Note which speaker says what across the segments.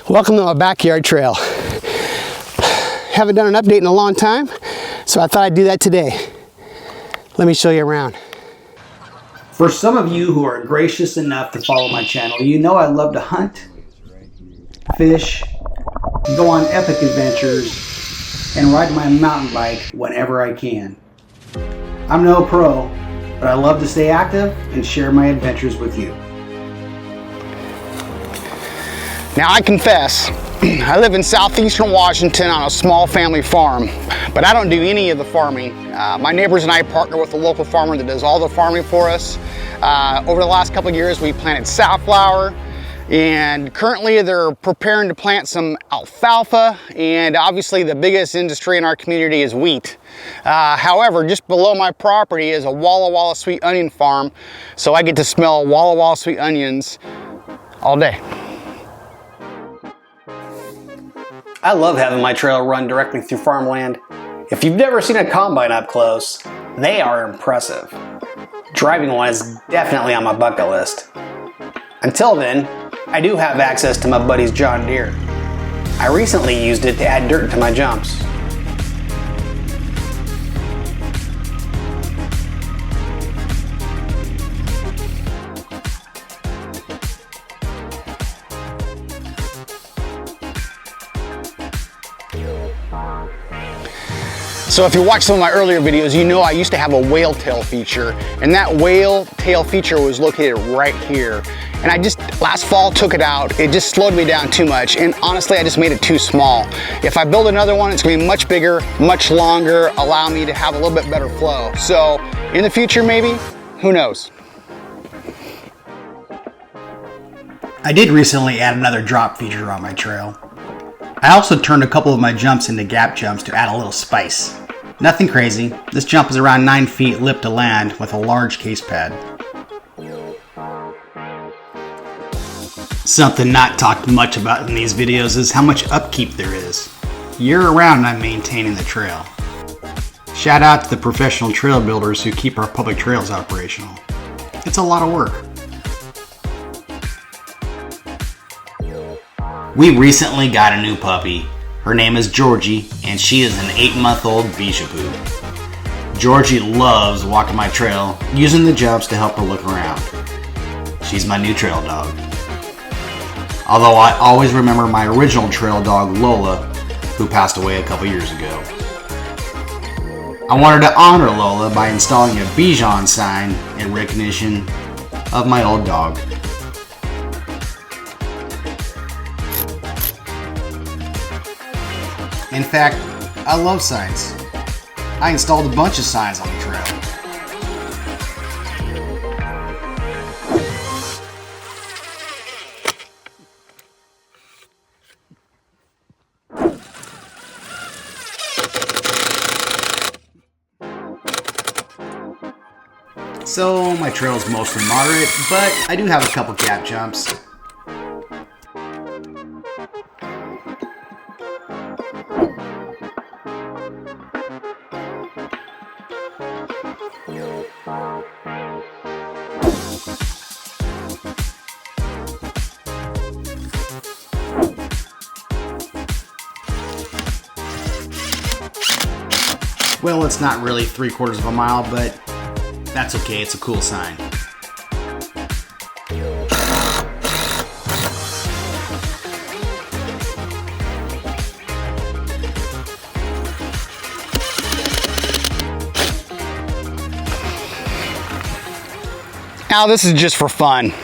Speaker 1: Welcome to my backyard trail. Haven't done an update in a long time, so I thought I'd do that today. Let me show you around. For some of you who are gracious enough to follow my channel, you know I love to hunt, fish, go on epic adventures, and ride my mountain bike whenever I can. I'm no pro, but I love to stay active and share my adventures with you. Now I confess, I live in southeastern Washington on a small family farm, but I don't do any of the farming. My neighbors and I partner with a local farmer that does all the farming for us. Over the last couple of years, we planted safflower, and currently they're preparing to plant some alfalfa, and obviously the biggest industry in our community is wheat. However, just below my property is a Walla Walla sweet onion farm, so I get to smell Walla Walla sweet onions all day. I love having my trail run directly through farmland. If you've never seen a combine up close, they are impressive. Driving one is definitely on my bucket list. Until then, I do have access to my buddy's John Deere. I recently used it to add dirt to my jumps. So if you watch some of my earlier videos, you know I used to have a whale tail feature, and that whale tail feature was located right here. And I just, last fall, took it out. It just slowed me down too much, and honestly, I just made it too small. If I build another one, it's gonna be much bigger, much longer, allow me to have a little bit better flow. So in the future, maybe, who knows? I did recently add another drop feature on my trail. I also turned a couple of my jumps into gap jumps to add a little spice. Nothing crazy. This jump is around 9 feet lip to land with a large case pad. Something not talked much about in these videos is how much upkeep there is. Year round I'm maintaining the trail. Shout out to the professional trail builders who keep our public trails operational. It's a lot of work. We recently got a new puppy. Her name is Georgie, and she is an 8-month-old Bijapoo. Georgie loves walking my trail, using the jumps to help her look around. She's my new trail dog. Although I always remember my original trail dog, Lola, who passed away a couple years ago. I wanted to honor Lola by installing a Bichon sign in recognition of my old dog. In fact, I love signs. I installed a bunch of signs on the trail. So my trail is mostly moderate, but I do have a couple gap jumps. Well, it's not really 3/4 of a mile, but that's okay, it's a cool sign. Now this is just for fun.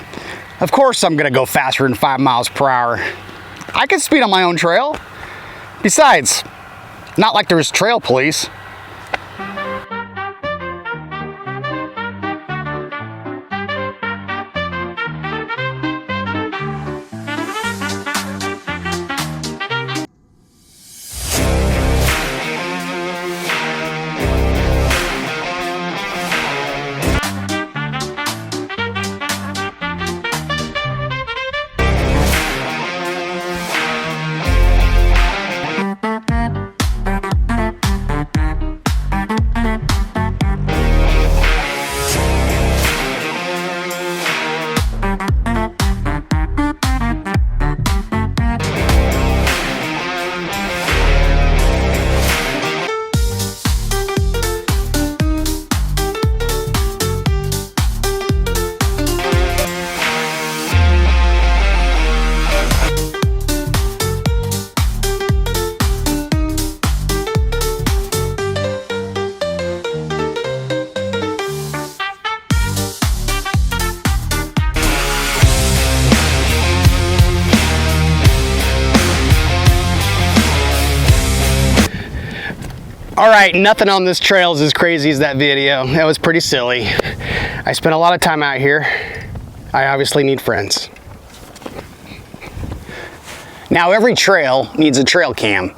Speaker 1: Of course I'm gonna go faster than 5 miles per hour. I can speed on my own trail. Besides, not like there's trail police. right, nothing on this trail is as crazy as that video. That was pretty silly. I spent a lot of time out here. I obviously need friends. Now every trail needs a trail cam.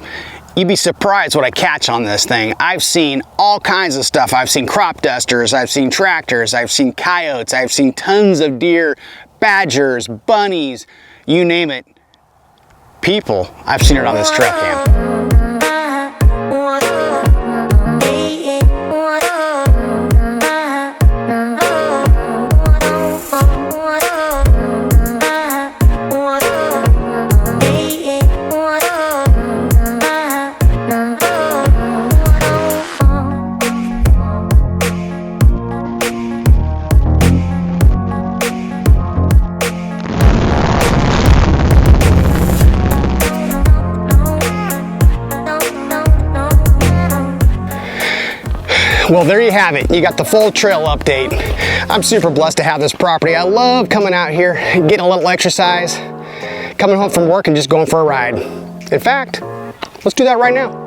Speaker 1: You'd be surprised what I catch on this thing. I've seen all kinds of stuff. I've seen crop dusters, I've seen tractors, I've seen coyotes, I've seen tons of deer, badgers, bunnies, you name it. People, I've seen it on this trail cam. Well, there you have it. You got the full trail update. I'm super blessed to have this property. I love coming out here, getting a little exercise, coming home from work and just going for a ride. In fact, let's do that right now.